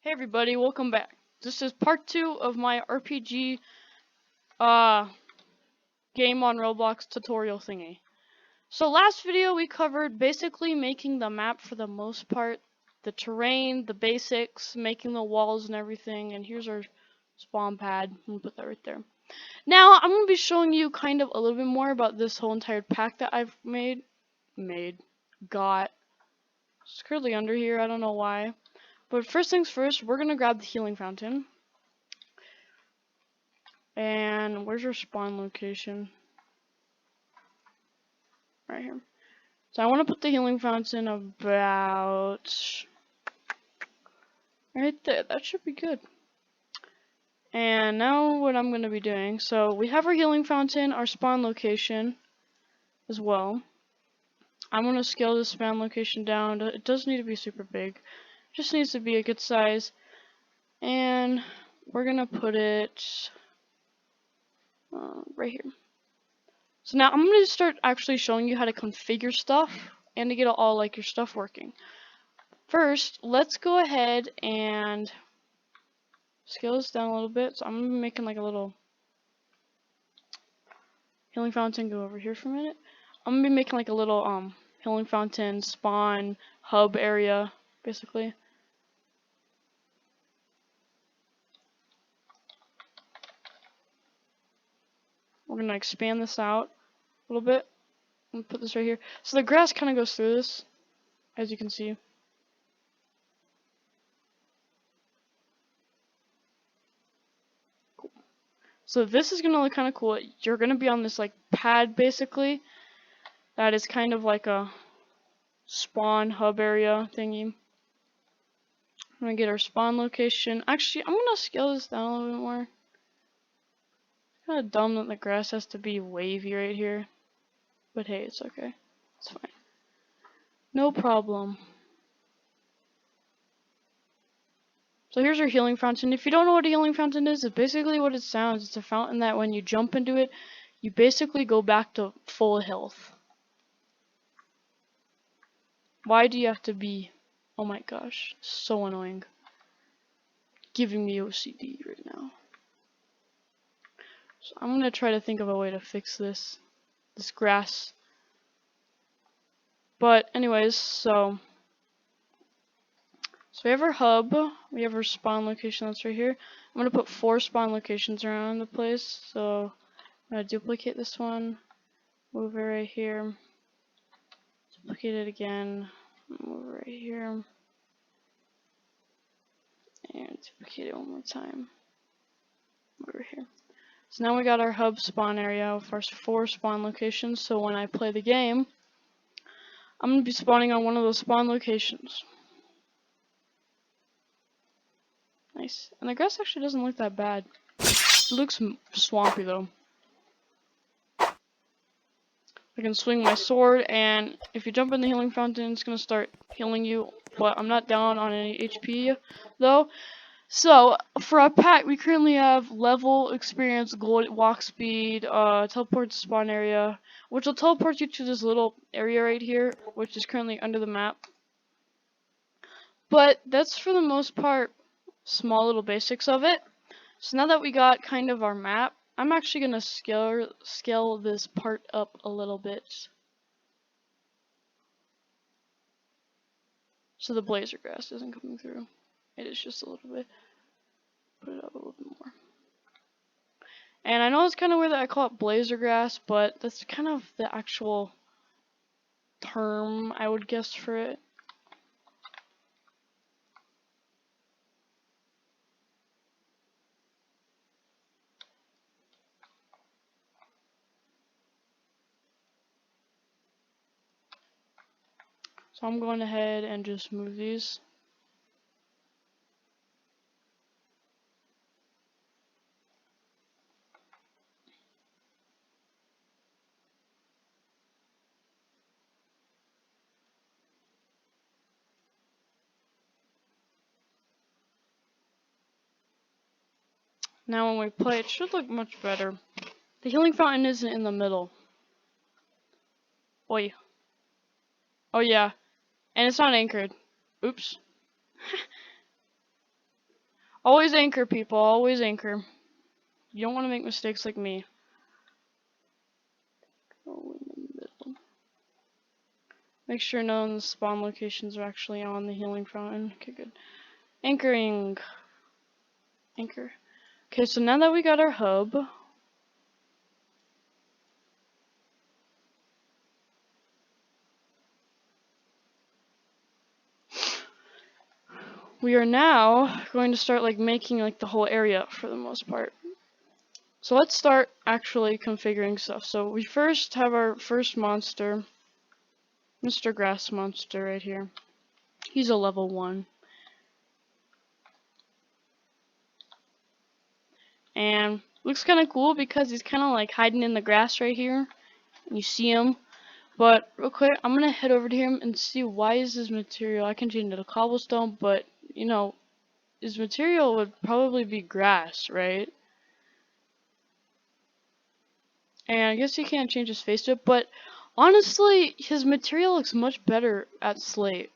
Hey everybody, welcome back. This is part 2 of my RPG game on Roblox tutorial thingy. So last video we covered basically making the map for the most part, the terrain, the basics, making the walls and everything, and here's our spawn pad. I'm gonna put that right there. Now I'm gonna be showing you kind of a little bit more about this whole entire pack that I've got. It's currently under here, I don't know why. But first things first, we're gonna grab the healing fountain. And where's your spawn location? Right here. So I want to put the healing fountain about right there. That should be good. And now what I'm going to be doing, so we have our healing fountain, our spawn location as well. I'm going to scale this spawn location down. It doesn't need to be super big. It just needs to be a good size. And we're going to put it right here. So now I'm going to start actually showing you how to configure stuff and to get all like your stuff working. First, let's go ahead and scale this down a little bit. So I'm going to be making like a little healing fountain. Go over here for a minute. I'm going to be making like a little healing fountain spawn hub area, basically. We're going to expand this out a little bit. I'm going to put this right here. So the grass kind of goes through this, as you can see. So this is going to look kind of cool. You're going to be on this like pad basically. That is kind of like a spawn hub area thingy. I'm going to get our spawn location. Actually, I'm going to scale this down a little bit more. Kind of dumb that the grass has to be wavy right here. But hey, it's okay. It's fine. No problem. So here's our healing fountain. If you don't know what a healing fountain is, it's basically what it sounds. It's a fountain that when you jump into it, you basically go back to full health. Why do you have to be... Oh my gosh, so annoying. Giving me OCD right now. So I'm gonna try to think of a way to fix this grass. But anyways, so we have our hub, we have our spawn location that's right here. I'm going to put 4 spawn locations around the place. So I'm going to duplicate this one, move it right here, duplicate it again, move it right here, and duplicate it one more time, over here. So now we got our hub spawn area with our 4 spawn locations. So when I play the game, I'm going to be spawning on one of those spawn locations. Nice. And the grass actually doesn't look that bad. It looks swampy though. I can swing my sword, and if you jump in the healing fountain, it's going to start healing you. But I'm not down on any HP though. So for our pack, we currently have level, experience, gold, walk speed, teleport to spawn area, which will teleport you to this little area right here, which is currently under the map. But that's for the most part small little basics of it. So now that we got kind of our map, I'm actually going to scale this part up a little bit. So the blazer grass isn't coming through. It is just a little bit. Put it up a little bit more. And I know it's kind of weird that I call it blazer grass, but that's kind of the actual term I would guess for it. So I'm going ahead and just move these. Now when we play, it should look much better. The healing fountain isn't in the middle. Oi. Oh yeah. And it's not anchored. Oops. Always anchor, people. Always anchor. You don't want to make mistakes like me. Go in the middle. Make sure none of the spawn locations are actually on the healing fountain. Okay, good. Anchoring. Anchor. Okay, so now that we got our hub, we are now going to start like making like the whole area for the most part. So let's start actually configuring stuff. So we first have our first monster, Mr. Grass Monster right here. He's a level 1. And looks kind of cool because he's kind of like hiding in the grass right here. And you see him. But real quick, I'm going to head over to him and see why is his material. I can change it to cobblestone, but you know, his material would probably be grass, right? And I guess you can't change his face to it, but honestly, his material looks much better at slate.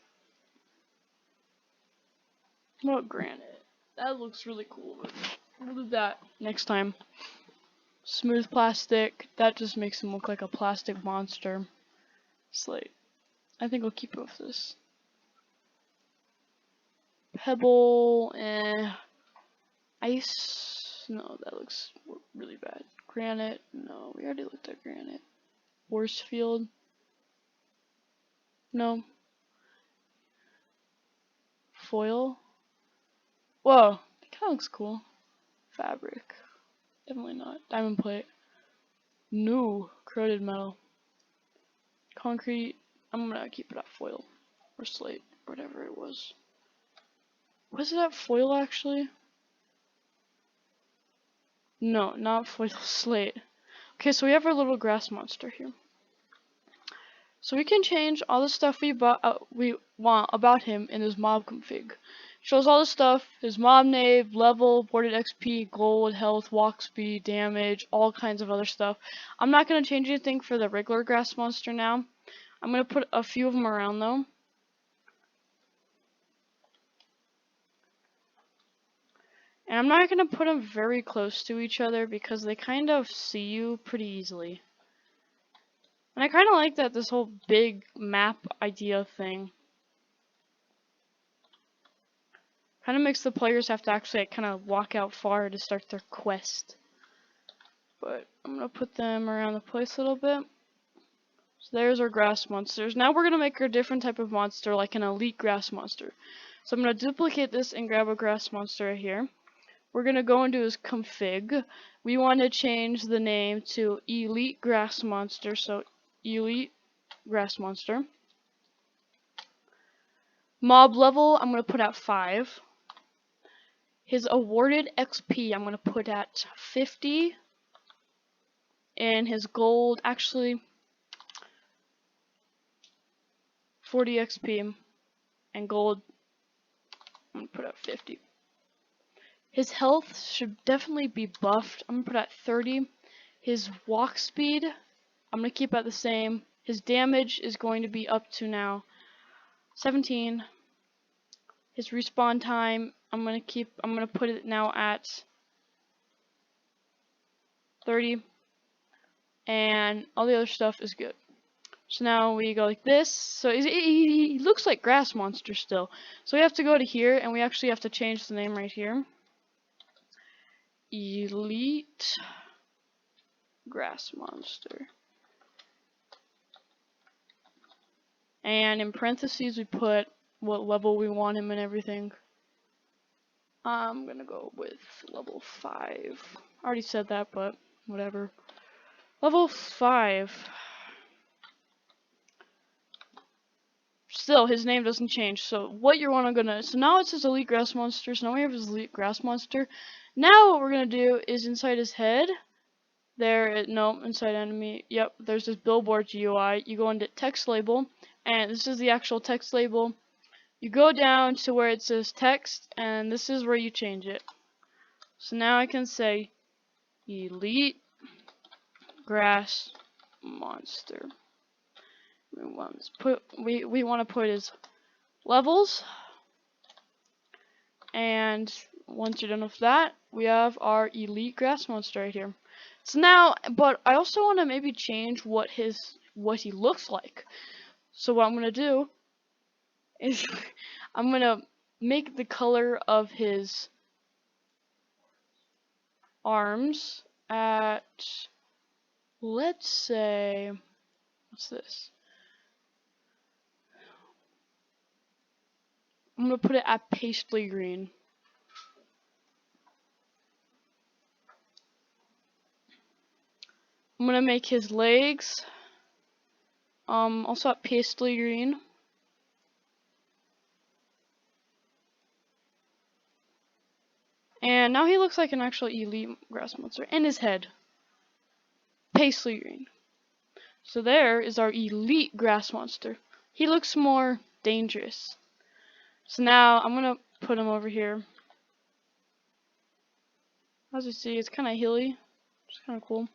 What about granite? That looks really cool. We'll do that next time. Smooth plastic. That just makes him look like a plastic monster. Slate. I think we'll keep it with this. Pebble. Ice. No, that looks really bad. Granite. No, we already looked at granite. Force field. No. Foil. Whoa. That kind of looks cool. Fabric. Definitely not. Diamond plate. No. Corroded metal. Concrete. I'm gonna keep it at foil. Or slate. Whatever it was. Was it at foil actually? No, not foil. Slate. Okay, so we have our little grass monster here. So we can change all the stuff we want about him in his mob config. Shows all the stuff, his mob name, level, boarded XP, gold, health, walk speed, damage, all kinds of other stuff. I'm not going to change anything for the regular grass monster now. I'm going to put a few of them around though. And I'm not going to put them very close to each other because they kind of see you pretty easily. And I kind of like that this whole big map idea thing. Kind of makes the players have to actually like, kind of walk out far to start their quest. But I'm going to put them around the place a little bit. So there's our grass monsters. Now we're going to make a different type of monster, like an elite grass monster. So I'm going to duplicate this and grab a grass monster right here. We're going to go into his config. We want to change the name to elite grass monster. So elite grass monster. Mob level, I'm going to put at 5. His awarded XP, I'm going to put at 50. And his gold, actually, 40 XP. And gold, I'm going to put at 50. His health should definitely be buffed. I'm going to put at 30. His walk speed, I'm going to keep at the same. His damage is going to be up to now 17. His respawn time, I'm going to put it now at 30. And all the other stuff is good. So now we go like this. So he looks like grass monster still. So we have to go to here and we actually have to change the name right here. Elite grass monster. And in parentheses we put what level we want him and everything. I'm gonna go with level 5. I already said that, but whatever. Level 5. Still, his name doesn't change. So what you're gonna so now it says elite grass monster. So now we have his elite grass monster. Now what we're gonna do is inside his head. No, inside enemy. Yep, there's this billboard GUI. You go into text label, and this is the actual text label. You go down to where it says text, and this is where you change it. So now I can say elite grass monster. We want to put his levels, and once you're done with that, we have our elite grass monster right here. So now, but I also want to maybe change what he looks like. So what I'm gonna do is I'm gonna make the color of his arms at, let's say, what's this? I'm gonna put it at pastely green. I'm gonna make his legs also at pastely green. And now he looks like an actual elite grass monster. And his head, pastely green. So there is our elite grass monster. He looks more dangerous. So now I'm gonna put him over here. As you see, it's kind of hilly. It's kind of cool.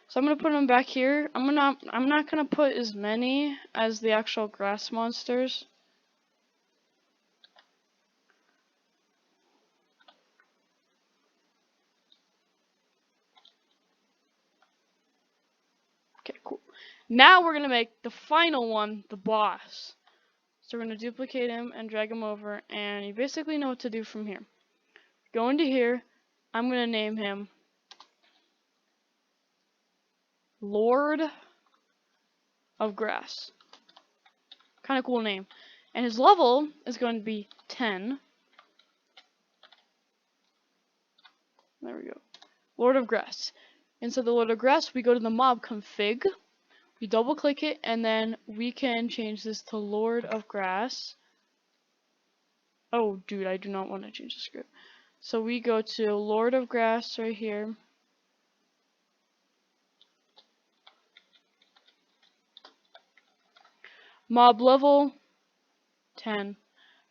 So I'm gonna put him back here. I'm not gonna put as many as the actual grass monsters. Okay, cool. Now we're gonna make the final one, the boss. So we're gonna duplicate him and drag him over, and you basically know what to do from here. Go into here. I'm gonna name him Lord of Grass. Kind of cool name. And his level is going to be 10. There we go. Lord of Grass. Inside the Lord of Grass, we go to the mob config. We double click it, and then we can change this to Lord of Grass. Oh, dude, I do not want to change the script. So we go to Lord of Grass right here. Mob level 10.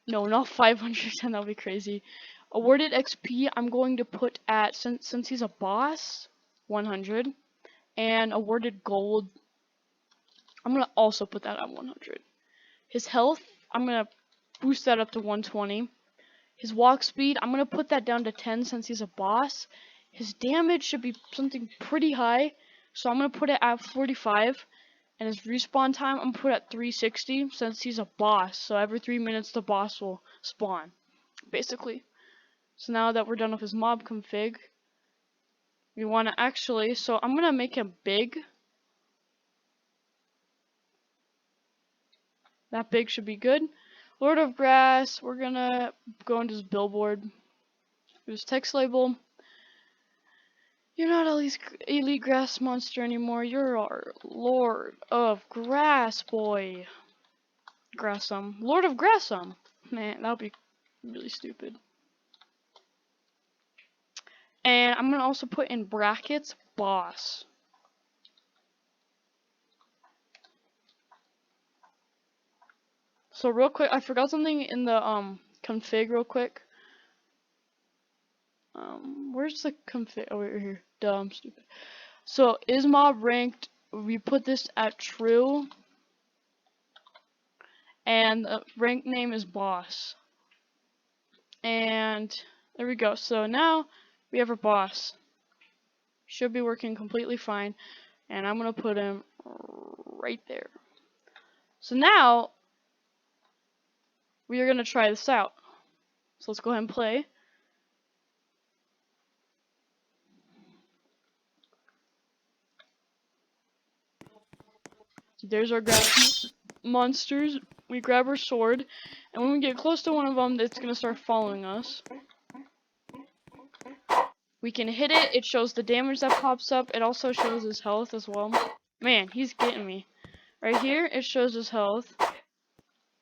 No, not 510, that would be crazy. Awarded XP, I'm going to put at, since he's a boss, 100. And awarded gold, I'm going to also put that at 100. His health, I'm going to boost that up to 120. His walk speed, I'm going to put that down to 10 since he's a boss. His damage should be something pretty high, so I'm going to put it at 45. And his respawn time, I'm going to put at 360 since he's a boss. So every 3 minutes the boss will spawn, basically. So now that we're done with his mob config, we want to actually, so I'm going to make him big. That big should be good. Lord of Grass, we're going to go into his billboard. His text label. You're not elite grass monster anymore. You're our Lord of Grass, boy. Grassum. Lord of Grassum. Man, that would be really stupid. And I'm going to also put in brackets, boss. So real quick, I forgot something in the config real quick. Where's the config? Oh, wait, right here. Duh, I'm stupid. So, is mob ranked? We put this at true. And the rank name is boss. And there we go. So now we have our boss. Should be working completely fine. And I'm going to put him right there. So now we are going to try this out. So let's go ahead and play. There's our grass monsters. We grab our sword, and when we get close to one of them, it's gonna start following us. We can hit it. It shows the damage that pops up. It also shows his health as well. Man, he's getting me. Right here, it shows his health,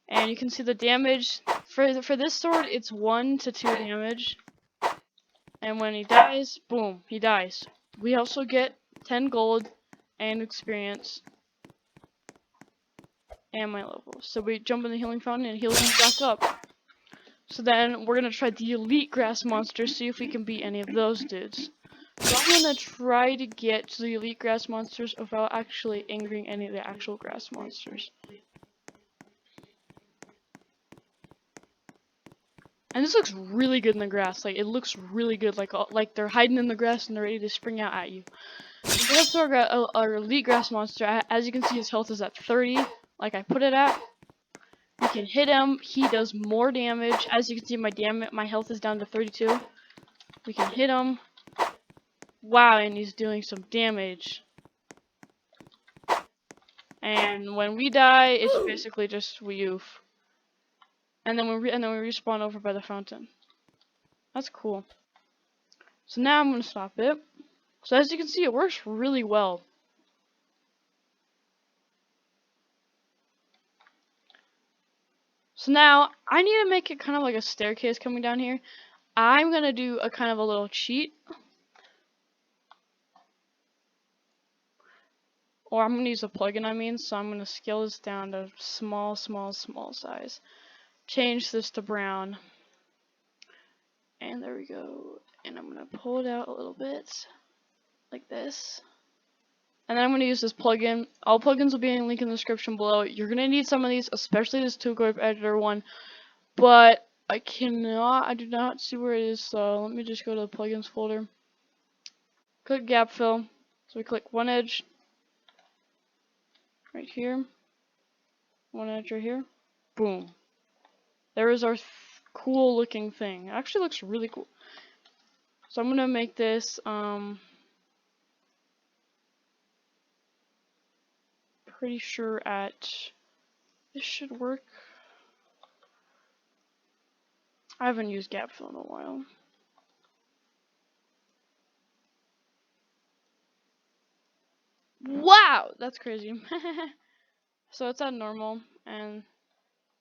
and you can see the damage. For this sword, it's 1 to 2 damage, and when he dies, boom, he dies. We also get 10 gold and experience. And my level. So we jump in the healing fountain and heal him back up. So then we're gonna try the elite grass monsters, see if we can beat any of those dudes. So I'm gonna try to get to the elite grass monsters without actually angering any of the actual grass monsters. And this looks really good in the grass. Like, it looks really good. Like they're hiding in the grass and they're ready to spring out at you. So that's our elite grass monster. As you can see, his health is at 30. Like I put it at. We can hit him. He does more damage. As you can see, my health is down to 32. We can hit him. Wow, and he's doing some damage. And when we die, it's basically just we oof. And then we respawn over by the fountain. That's cool. So now I'm gonna stop it. So as you can see, it works really well. So now I need to make it kind of like a staircase coming down here. I'm gonna do a kind of a little cheat. Or I'm gonna use a plugin, I mean, so I'm gonna scale this down to small size. Change this to brown. And there we go. And I'm gonna pull it out a little bit. Like this. And then I'm gonna use this plugin. All plugins will be in the link in the description below. You're gonna need some of these, especially this toolgrip editor one. But I do not see where it is, so let me just go to the plugins folder. Click gap fill. So we click one edge right here. One edge right here. Boom. There is our cool looking thing. It actually looks really cool. So I'm gonna make this pretty sure this should work. I haven't used gap fill in a while. Wow, that's crazy. So it's at normal, and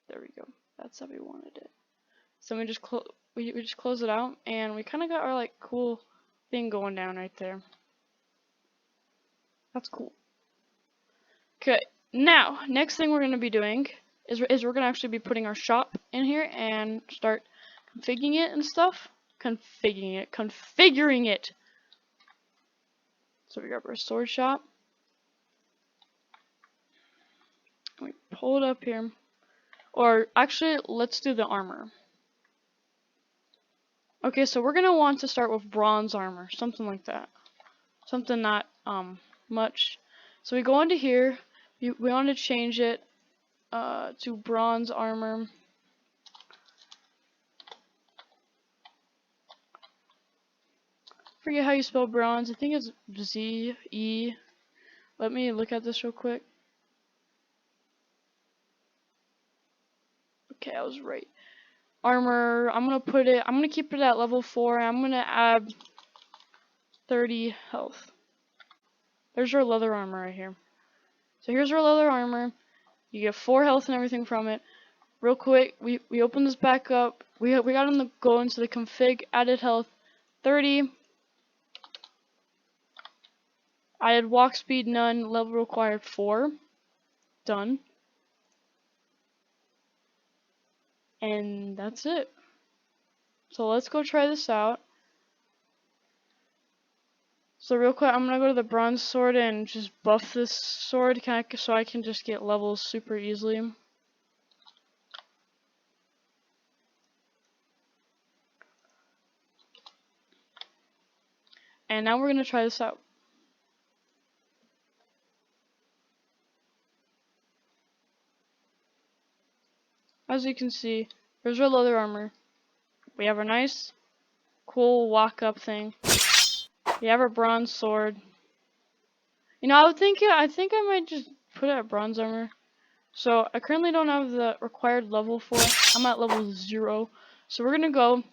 there we go. That's how we wanted it. So we just close it out, and we kind of got our like cool thing going down right there. That's cool. Okay, now next thing we're gonna be doing is we're gonna actually be putting our shop in here and start configuring it and stuff. Configuring it. So we grab our sword shop. We pull it up here. Or actually, let's do the armor. Okay, so we're gonna want to start with bronze armor, something like that. Something not much. So we go into here. We want to change it to bronze armor. Forget how you spell bronze. I think it's Z-E. Let me look at this real quick. Okay, I was right. Armor, I'm gonna keep it at level 4. I'm gonna add 30 health. There's our leather armor right here. So here's our leather armor. You get 4 health and everything from it. Real quick, we open this back up. We gotta go into the config, added health, 30. Added walk speed, none. Level required, 4. Done. And that's it. So let's go try this out. So real quick, I'm gonna go to the bronze sword and just buff this sword so I can just get levels super easily. And now we're gonna try this out. As you can see, there's our leather armor. We have our nice, cool walk-up thing. We have our bronze sword. You know, I think I might just put it at bronze armor. So I currently don't have the required level for it. I'm at level 0. So we're gonna go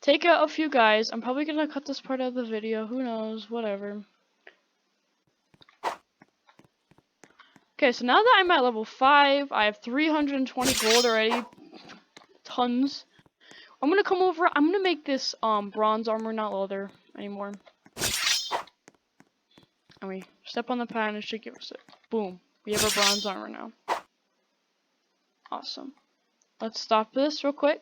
take out a few guys. I'm probably gonna cut this part out of the video. Who knows? Whatever. Okay, so now that I'm at level 5, I have 320 gold already. Tons. I'm gonna come over. I'm gonna make this bronze armor, not leather anymore. And we step on the pad and it should give us it. Boom. We have our bronze armor now. Awesome. Let's stop this real quick.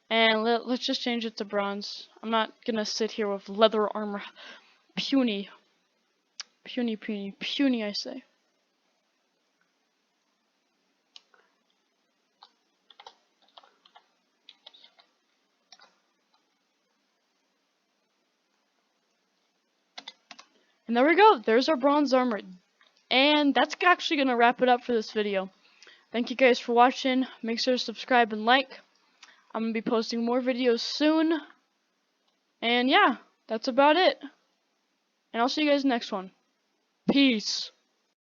And let's just change it to bronze. I'm not gonna sit here with leather armor. Puny. Puny, I say. And there we go. There's our bronze armor. And that's actually going to wrap it up for this video. Thank you guys for watching. Make sure to subscribe and like. I'm going to be posting more videos soon. And yeah, that's about it. And I'll see you guys next one. Peace.